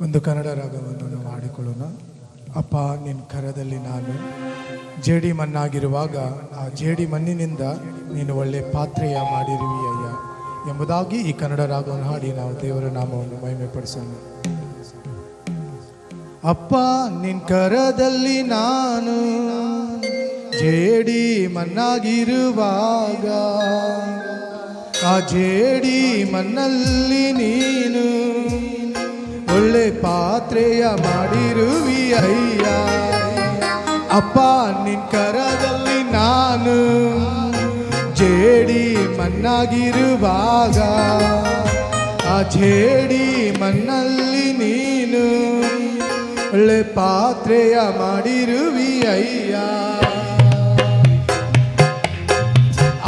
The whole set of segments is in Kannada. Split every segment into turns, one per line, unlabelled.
ಒಂದು ಕನ್ನಡ ರಾಗವನ್ನು ನಾವು ಹಾಡಿಕೊಳ್ಳೋಣ. ಅಪ್ಪ ನಿನ್ನ ಕರದಲ್ಲಿ ನಾನು ಜೇಡಿ ಮಣ್ಣಾಗಿರುವಾಗ ಆ ಜೇಡಿ ಮಣ್ಣಿನಿಂದ ನೀನು ಒಳ್ಳೆ ಪಾತ್ರೆಯ ಮಾಡಿರುವಿಯಯ್ಯ ಎಂಬುದಾಗಿ ಈ ಕನ್ನಡ ರಾಗವನ್ನು ಹಾಡಿ ನಾವು ದೇವರ ನಾಮವನ್ನು ಮಹಿಮೆಪಡಿಸೋಣ. ಅಪ್ಪ ನಿನ್ನ ಕರದಲ್ಲಿ ನಾನು ಜೇಡಿ ಮಣ್ಣಾಗಿರುವಾಗ ಆ ಜೇಡಿ ಮಣ್ಣಲ್ಲಿ ನೀನು ಒಳ್ಳೆ ಪಾತ್ರೆಯ ಮಾಡಿರುವಿಯಯ್ಯ. ಅಪ್ಪ ನಿನ್ನ ಕರದಲ್ಲಿ ನಾನು ಜೇಡಿ ಮಣ್ಣಾಗಿರುವಾಗ ಆ ಜೇಡಿ ಮಣ್ಣಲ್ಲಿ ನೀನು ಒಳ್ಳೆ ಪಾತ್ರೆಯ ಮಾಡಿರುವಿಯಯ್ಯ.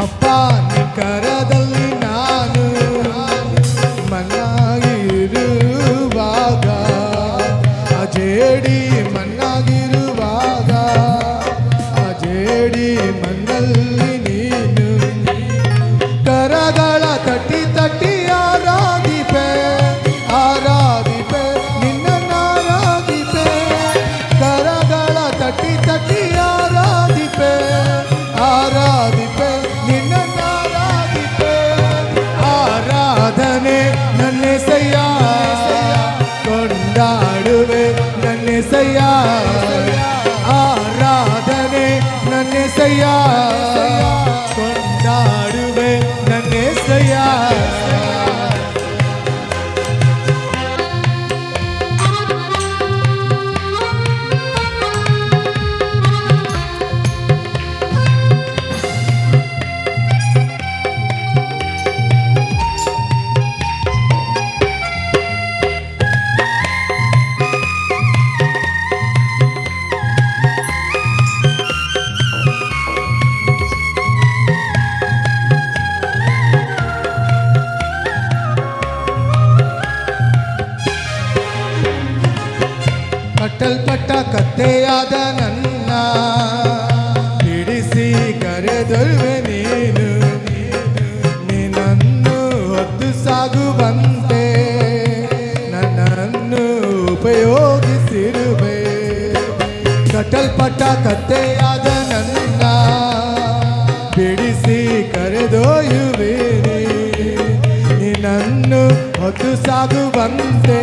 ಅಪ್ಪ ನಿನ್ನ ಕರದಲ್ಲಿ ನಾನು ಮಣ್ಣಾಗಿರುವಾಗ ಆ ಜೇಡಿ ಮಣ್ಣಾಗಿರುವಾಗ ಆ ಜೇಡಿ ಮಣ್ಣಲ್ಲಿ ನೀನು ಕರಗಳ ತಟ್ಟಿ ತಟ್ಟಿ ಆರಾಧಿಪೆ ಆರಾಧಿಪೆ ನಿನ್ನನ್ನಾರಾಧಿಪೆ. ಕರಗಳ ತಟ್ಟಿ ತಟ್ಟಿ ಆರಾಧಿಪೆ ಆರಾಧಿಪೆ ನಿನ್ನನ್ನಾರಾಧಿಪೆ. ಆರಾಧನೆ ನನ್ನೆಸಯ್ಯ ಕೊಂಡಾಡುವೆ ನನ್ನೆಸಯ್ಯ. ಆರಾಧನೆ ನನ್ನೆಸಯ್ಯ ಕೊಂಡಾಡುವೆ ನನ್ನೆಸಯ್ಯ. ಕಟ್ಟಲ್ಪಟ್ಟ ಕತ್ತೆಯಾದ ನನ್ನ ಬಿಡಿಸಿ ಕರೆದೊಯ್ವೆ ನೀನು. ನಿನ್ನನ್ನು ಹೊತ್ತು ಸಾಗುವಂತೆ ನನ್ನನ್ನು ಉಪಯೋಗಿಸಿರುವೆ. ಕಟ್ಟಲ್ಪಟ್ಟ ಕತ್ತೆಯಾದ ನನ್ನ ಬಿಡಿಸಿ ಕರೆದೊಯ್ಯುವೆ. ನಿನ್ನನ್ನು ಹೊತ್ತು ಸಾಗುವಂತೆ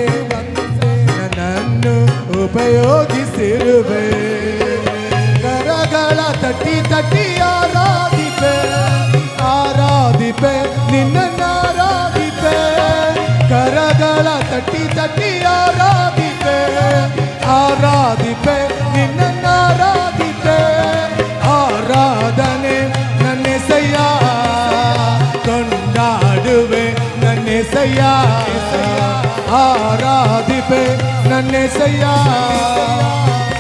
ನನ್ನನ್ನು ಉಪಯೋಗಿಸಿರುವೆ. ಕರಗಳ ತಟ್ಟಿ ತಟ್ಟಿ ಆರಾಧಿಪೆ ಆರಾಧಿಪೆ ನಿನ್ನನ್ನಾರಾಧಿಪೆ. ಕರಗಳ ತಟ್ಟಿ ತಟ್ಟಿ ಆರಾಧಿಪೆ ಆರಾಧಿಪೆ ನಿನ್ನನ್ನಾರಾಧಿಪೆ. ಆರಾಧನೆ ನನ್ನೆಸಯ್ಯ ಕೊಂಡಾಡುವೆ ನನ್ನೆಸಯ್ಯ. ಆರಾಧಿಪೆ ನನ್ನೆಸಯ್ಯ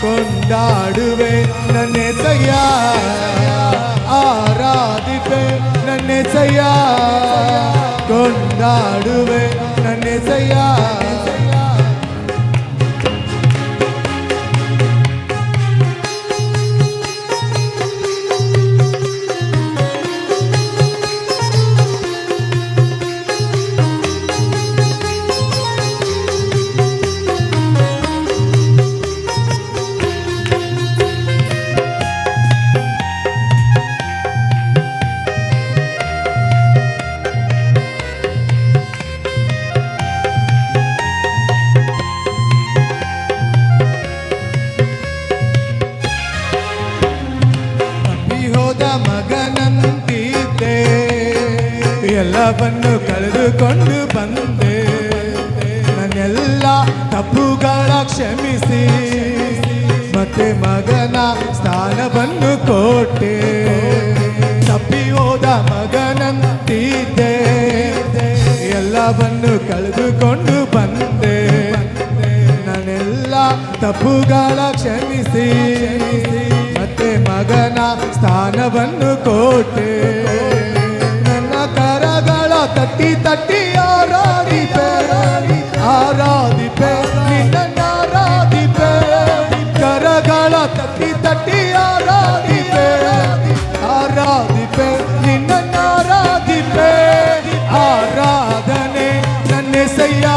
ಕೊಂಡಾಡುವೆ ನನ್ನೆಸಯ್ಯ. ಆರಾಧಿಪೆ ನನ್ನೆಸಯ್ಯ ಕೊಂಡಾಡುವೆ ನನ್ನೆಸಯ್ಯ. ಮಗನಂತಿದ್ದೆ ಎಲ್ಲವನ್ನು ಕಳೆದುಕೊಂಡು ಬಂದೆ. ನನ್ನೆಲ್ಲ ತಪ್ಪುಗಳ ಕ್ಷಮಿಸಿ ಮತ್ತೆ ಮಗನ ಸ್ಥಾನವನ್ನು ಕೊಟ್ಟೆ. ತಪ್ಪಿ ಹೋದ ಮಗನಂತಿದ್ದೆ ಎಲ್ಲವನ್ನು ಕಳೆದುಕೊಂಡು ಬಂದೆ. ನನ್ನೆಲ್ಲ ತಪ್ಪುಗಳ ಕ್ಷಮಿಸಿ ಮತ್ತೆ ಮಗನ ಸ್ಥಾನವನ್ನು ಕೊಟ್ಟೆ. ನನ್ನ ಕರಗಳ ತಟ್ಟಿ ತಟ್ಟಿ ಆರಾಧಿಪೆ ಆರಾಧಿಪೆ ನಿನ್ನನ್ನಾರಾಧಿಪೆ. ಕರಗಳ ತಟ್ಟಿ ತಟ್ಟಿ ಆರಾಧಿಪೆ ಆರಾಧಿಪೆ ನಿನ್ನನ್ನಾರಾಧಿಪೆ. ಆರಾಧನೆ ನನ್ನೆಸಯ್ಯ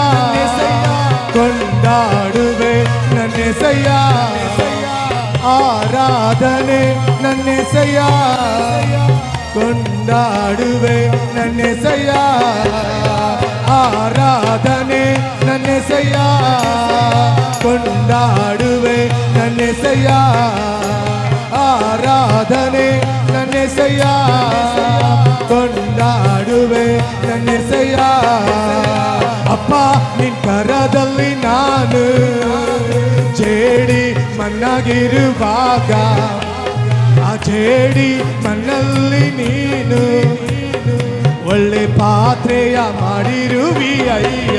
ಕೊಂಡಾಡುವೆ ಆರಾಧನೆ ನನ್ನೆಸೆಯ ಕೊಂಡಾಡುವೆ ನನ್ನೆಸೆಯ ಆರಾಧನೆ ನನ್ನೆಸೆಯ ಕೊಂಡಾಡುವೆ ನನ್ನೆಸೆಯ ಆರಾಧನೆ ನನ್ನೆಸೆಯ ಕೊಂಡಾಡುವೆ ನನ್ನೆಸೆಯ ಅಪ್ಪ ನಿನ್ ಕರದಲ್ಲಿ ನಾನು ಜೇಡಿ ಮಣ್ಣಾಗಿರುವಾಗ ಆ ಜೇಡಿ ಮಣ್ಣಲ್ಲಿ ನೀನು ಒಳ್ಳೆ ಪಾತ್ರೆಯ ಮಾಡಿರುವಿ ಅಯ್ಯ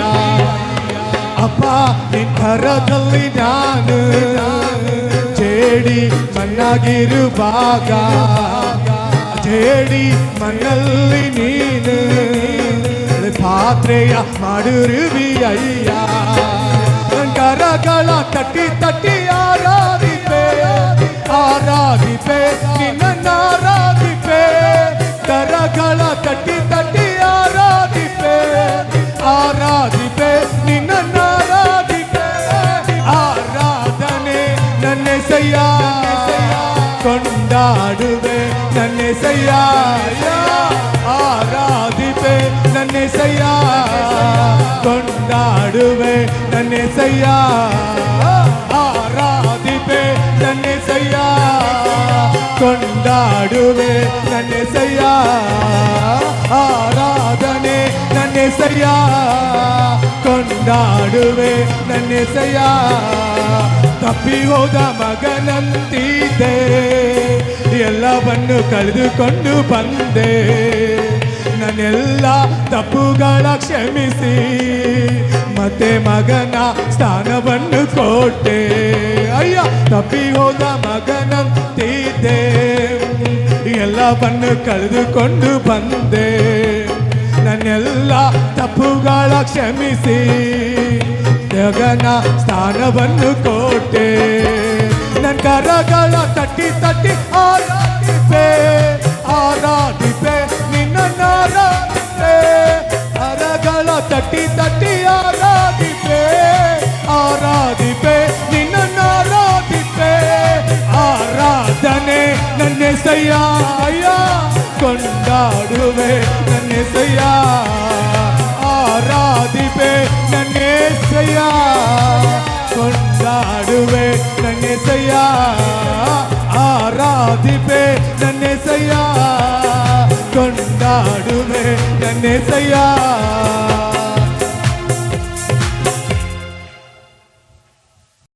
ಅಪ್ಪ ನಿನ್ ಕರದಲ್ಲಿ ನಾನು ಜೇಡಿ ಮಣ್ಣಾಗಿರುವಾಗ ಜೇಡಿ ಮಣ್ಣಲ್ಲಿ ನೀನು ಪಾತ್ರೆಯ ಮಾಡಿರುವಿ ಅಯ್ಯ ಕರಗಳ ತಟ್ಟಿ ತಟ್ಟಿ ಆರಾಧಿಪೆ ಆರಾಧಿಪೆ ನಿನ್ನ ಆರಾಧಿಪೆ ಕರಗಳ ತಟ್ಟಿ ತಟ್ಟಿ ಆರಾಧಿಪೆ ಆರಾಧಿಪೆ ನಿನ್ನ ಆರಾಧಿಪೆ ಆರಾಧನೆ ನನ್ನೆಸೆಯ ಕೊಂಡಾಡುವೆ ನನ್ನೆಸೆಯ ಆರಾಧಿಪೆ ನನ್ನೆಸೆಯ ಕೊಂಡಾಡುವೆ ನನ್ನೆಸೆಯ ಆರಾಧಿಪೆ ನನ್ನೆಸೆಯ ಕೊಂಡಾಡುವೆ ನನ್ನೆಸೆಯ ಆರಾಧನೆ ನನ್ನೆಸೆಯ ಕೊಂಡಾಡುವೆ ನನ್ನೆಸೆಯ ತಪ್ಪಿ ಹೋದ ಮಗನಂತಿದ್ದೆ ಎಲ್ಲವನ್ನು ಕಳೆದುಕೊಂಡು ಬಂದೆ ನನ್ನೆಲ್ಲ ತಪ್ಪುಗಳ ಕ್ಷಮಿಸಿ ಮತ್ತೆ ಮಗನ ಸ್ಥಾನವನ್ನು ಕೊಟ್ಟೆ ಅಯ್ಯ ತಪ್ಪಿ ಹೋದ ಮಗನಂತಿದ್ದೆ ಎಲ್ಲವನ್ನು ಕಳೆದುಕೊಂಡು ಬಂದೆ ನನ್ನೆಲ್ಲ ತಪ್ಪುಗಳ ಕ್ಷಮಿಸಿ ಮಗನ ಸ್ಥಾನವನ್ನು ಕೊಟ್ಟೆ ನನ್ನ ಕರಗಳ ತಟ್ಟಿ ತಟ್ಟಿ ಆರಾಧಿಪೆ ಆರಾಧಿಪೆ ನಿನ್ನ ಆರಾಧಿಪೆ ಕರಗಳ ತಟ್ಟಿ ತಟ್ಟಿ ಆರಾಧಿಪೆ ಆರಾಧಿಪೆ ನಿನ್ನ ಆರಾಧಿಪೆ ಆರಾಧನೆ ನನ್ನೆಸೆಯ ಕೊಂಡಾಡುವೆ ನನ್ನೆಸೆಯ ಆರಾಧಿಪೆ ನನ್ನೆಸೆಯ ಕೊಂಡಾಡುವೆ ನನ್ನೆಸೆಯ ಆರಾಧಿಪೆ ನನ್ನೆಸೆಯ ಕೊಂಡಾಡುವೆ ನನ್ನೆಸೆಯ